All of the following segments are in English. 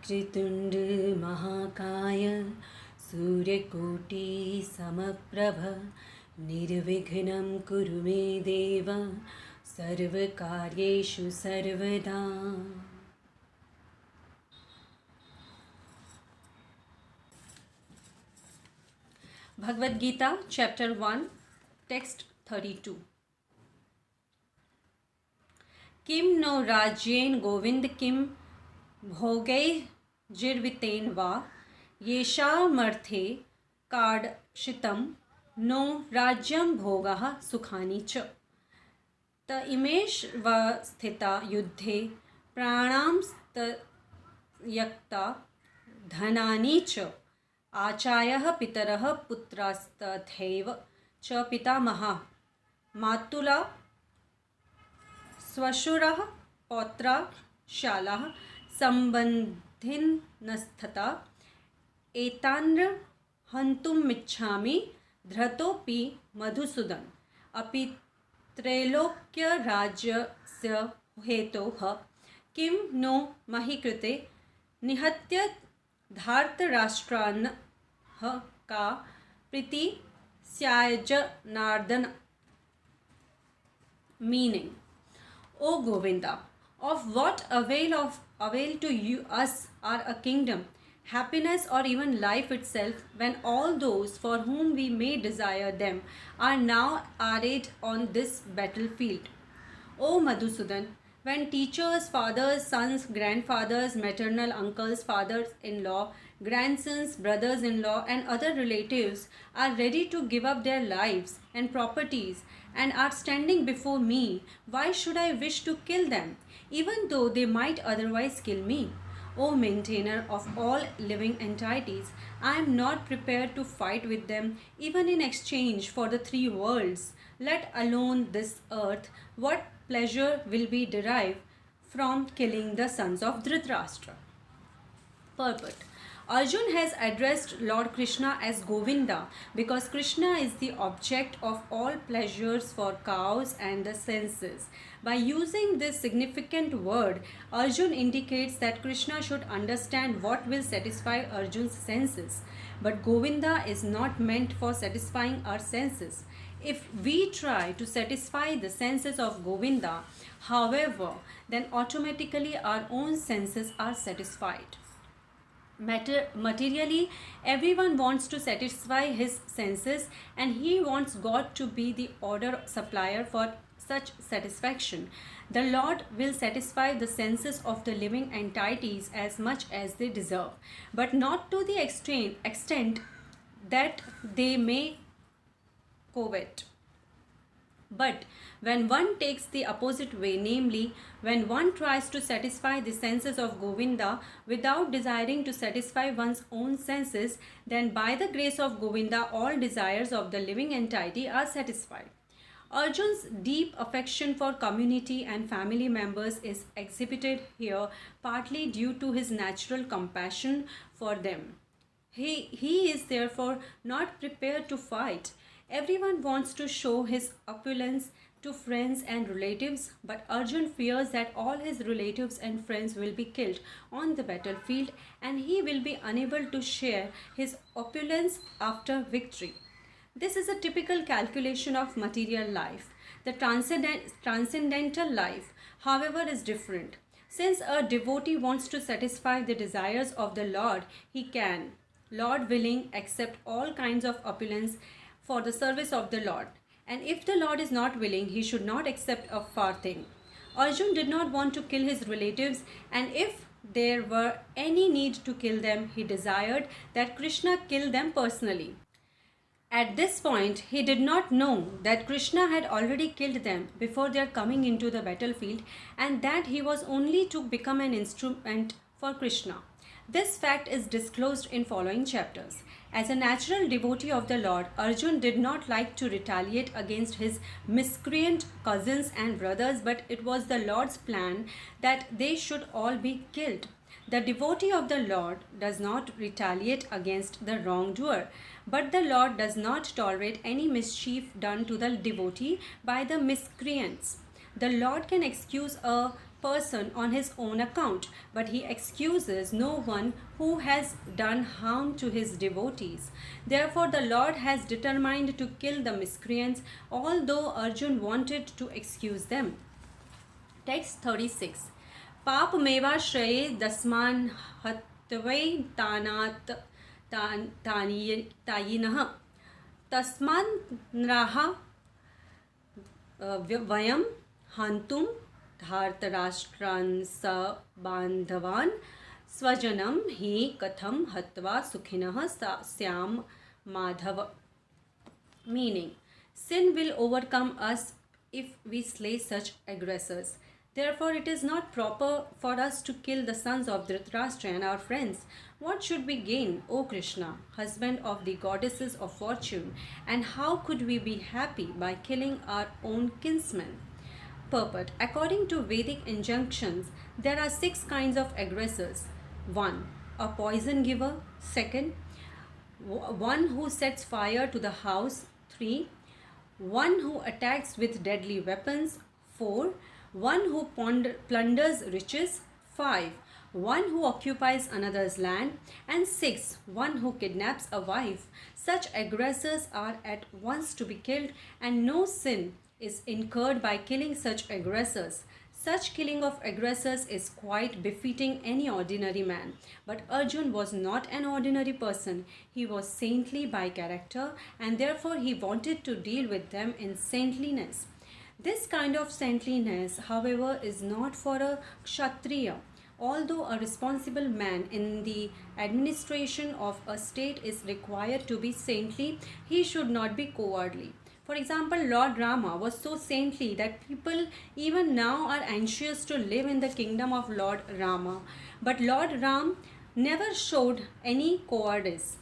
वक्रतुण्ड महाकाय सूर्यकोटि समप्रभ निर्विघ्नं कुरु मे देव सर्वकार्येषु सर्वदा। Bhagavad Gita chapter 1 text 32. किम नो राज्येन गोविंद किम भोगै जिर्वितेन वा येषामर्थे कार्डशितं नो राज्यं भोगः सुखानि च त इमेष्व स्थिता युद्धे प्राणां त्यक्ता धनानि च आचार्यः पितरः पुत्रास्तथैव च पितामहः मातुला स्वशुरः पौत्रा शालाः सम्बन्धिनस्तथा एतान् हन्तुमिच्छामि धृतोऽपि मधुसूदन अपि त्रैलोक्यराज्यस्य हेतोः किं नो मही कृते निहत्य धार्तराष्ट्रान् का प्रीति स्याज्जनार्दन. Meaning, O Govinda, of what avail to you us are a kingdom, happiness, or even life itself, when all those for whom we may desire them are now arrayed on this battlefield? O Madhusudan, when teachers, fathers, sons, grandfathers, maternal uncles, fathers-in-law, grandsons, brothers-in-law, and other relatives are ready to give up their lives and properties and are standing before me, why should I wish to kill them, even though they might otherwise kill me? O maintainer of all living entities, I am not prepared to fight with them, even in exchange for the three worlds, let alone this earth. What pleasure will be derived from killing the sons of Dhritarashtra? Purport. Arjun has addressed Lord Krishna as Govinda because Krishna is the object of all pleasures for cows and the senses. By using this significant word, Arjun indicates that Krishna should understand what will satisfy Arjun's senses. But Govinda is not meant for satisfying our senses. If we try to satisfy the senses of Govinda, however, then automatically our own senses are satisfied. Materially, everyone wants to satisfy his senses, and he wants God to be the order supplier for such satisfaction. The Lord will satisfy the senses of the living entities as much as they deserve, but not to the extent that they may covet. But when one takes the opposite way, namely, when one tries to satisfy the senses of Govinda without desiring to satisfy one's own senses, then by the grace of Govinda, all desires of the living entity are satisfied. Arjun's deep affection for community and family members is exhibited here partly due to his natural compassion for them. He is therefore not prepared to fight. Everyone wants to show his opulence to friends and relatives, but Arjun fears that all his relatives and friends will be killed on the battlefield and he will be unable to share his opulence after victory. This is a typical calculation of material life. The transcendental life, however, is different. Since a devotee wants to satisfy the desires of the Lord, he can, Lord willing, accept all kinds of opulence for the service of the Lord. And if the Lord is not willing, he should not accept a farthing. Arjun did not want to kill his relatives, and if there were any need to kill them, he desired that Krishna kill them personally. At this point, he did not know that Krishna had already killed them before their coming into the battlefield, and that he was only to become an instrument for Krishna. This fact is disclosed in following chapters. As a natural devotee of the Lord, Arjun did not like to retaliate against his miscreant cousins and brothers, but it was the Lord's plan that they should all be killed. The devotee of the Lord does not retaliate against the wrongdoer, but the Lord does not tolerate any mischief done to the devotee by the miscreants. The Lord can excuse a person on his own account, but he excuses no one who has done harm to his devotees. Therefore, the Lord has determined to kill the miscreants, although Arjun wanted to excuse them. Text 36. Pap meva shraye dasman hatvai tanat tayinah tasman nraha vayam hantum धार्तराष्ट्रान् स बान्धवान् स्वजनं हि कथम हत्वा सुखिनः स्याम madhava. Meaning, sin will overcome us if we slay such aggressors. Therefore, it is not proper for us to kill the sons of Dhritarashtra and our friends. What should we gain, O Krishna, husband of the goddesses of fortune, and how could we be happy by killing our own kinsmen? Purport. According to Vedic injunctions, there are 6 kinds of aggressors. 1. A poison giver. 2. One who sets fire to the house. 3. One who attacks with deadly weapons. 4. One who plunders riches. 5. One who occupies another's land. And 6. One who kidnaps a wife. Such aggressors are at once to be killed, and no sin is incurred by killing such aggressors. Such killing of aggressors is quite befitting any ordinary man. But Arjun was not an ordinary person. He was saintly by character, and therefore he wanted to deal with them in saintliness. This kind of saintliness, however, is not for a Kshatriya. Although a responsible man in the administration of a state is required to be saintly, he should not be cowardly. For example, Lord Rama was so saintly that people even now are anxious to live in the kingdom of Lord Rama. But Lord Ram never showed any cowardice.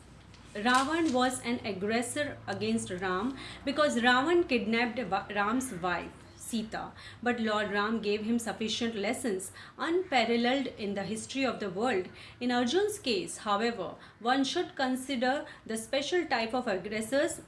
Ravan was an aggressor against Ram because Ravan kidnapped Ram's wife, Sita. But Lord Ram gave him sufficient lessons, unparalleled in the history of the world. In Arjun's case, however, one should consider the special type of aggressors,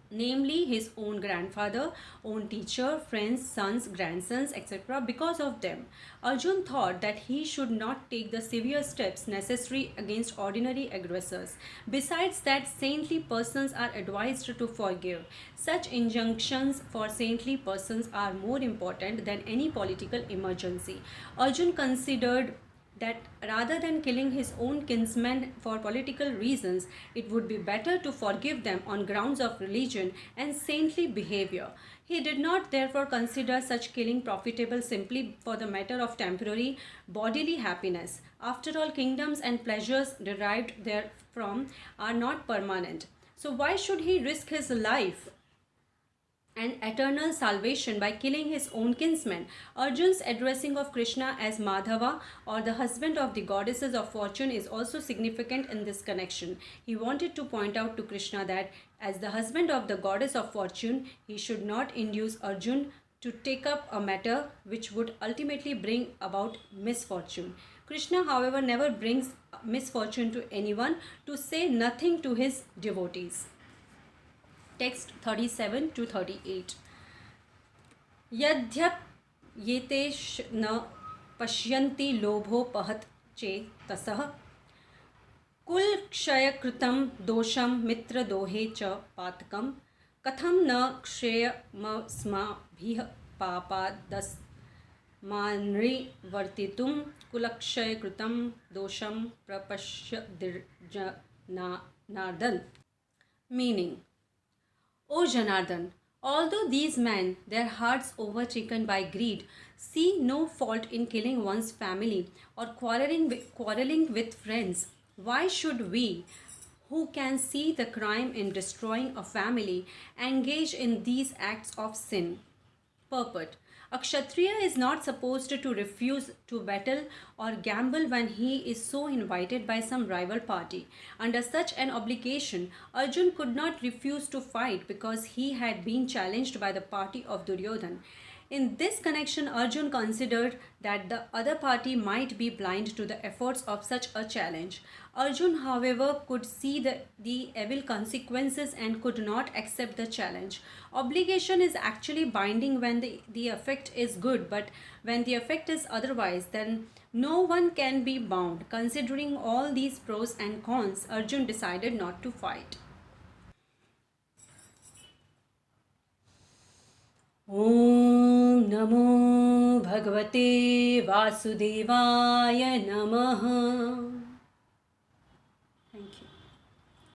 namely his own grandfather, own teacher, friends, sons, grandsons, etc. Because of them, Arjun thought that he should not take the severe steps necessary against ordinary aggressors. Besides that, saintly persons are advised to forgive. Such injunctions for saintly persons are more important than any political emergency. Arjun considered that rather than killing his own kinsmen for political reasons, it would be better to forgive them on grounds of religion and saintly behavior. He did not therefore consider such killing profitable simply for the matter of temporary bodily happiness. After all, kingdoms and pleasures derived therefrom are not permanent. So why should he risk his life and eternal salvation by killing his own kinsmen? Arjun's addressing of Krishna as Madhava, or the husband of the goddesses of fortune, is also significant in this connection. He wanted to point out to Krishna that as the husband of the goddess of fortune, he should not induce Arjun to take up a matter which would ultimately bring about misfortune. Krishna, however, never brings misfortune to anyone, to say nothing to his devotees. Text 37 to 38. Yadhyap yetesh na pashyanti lobhopahhat chetasah kul kshaya kritam dosham mitra dohe cha patakam katham na kshayamasma bhih papadas manri vartitum kulakshaya kritam dosham prapashya dirja nardan. Meaning, O Janardhan, although these men, their hearts overtaken by greed, see no fault in killing one's family or quarreling with friends, why should we, who can see the crime in destroying a family, engage in these acts of sin? Purport. A Kshatriya is not supposed to refuse to battle or gamble when he is so invited by some rival party. Under such an obligation, Arjun could not refuse to fight because he had been challenged by the party of Duryodhan. In this connection, Arjun considered that the other party might be blind to the efforts of such a challenge. Arjun, however, could see the evil consequences and could not accept the challenge. Obligation is actually binding when the effect is good, but when the effect is otherwise, then no one can be bound. Considering all these pros and cons, Arjun decided not to fight. ॐ नमो भगवते वासुदेवाय नमः।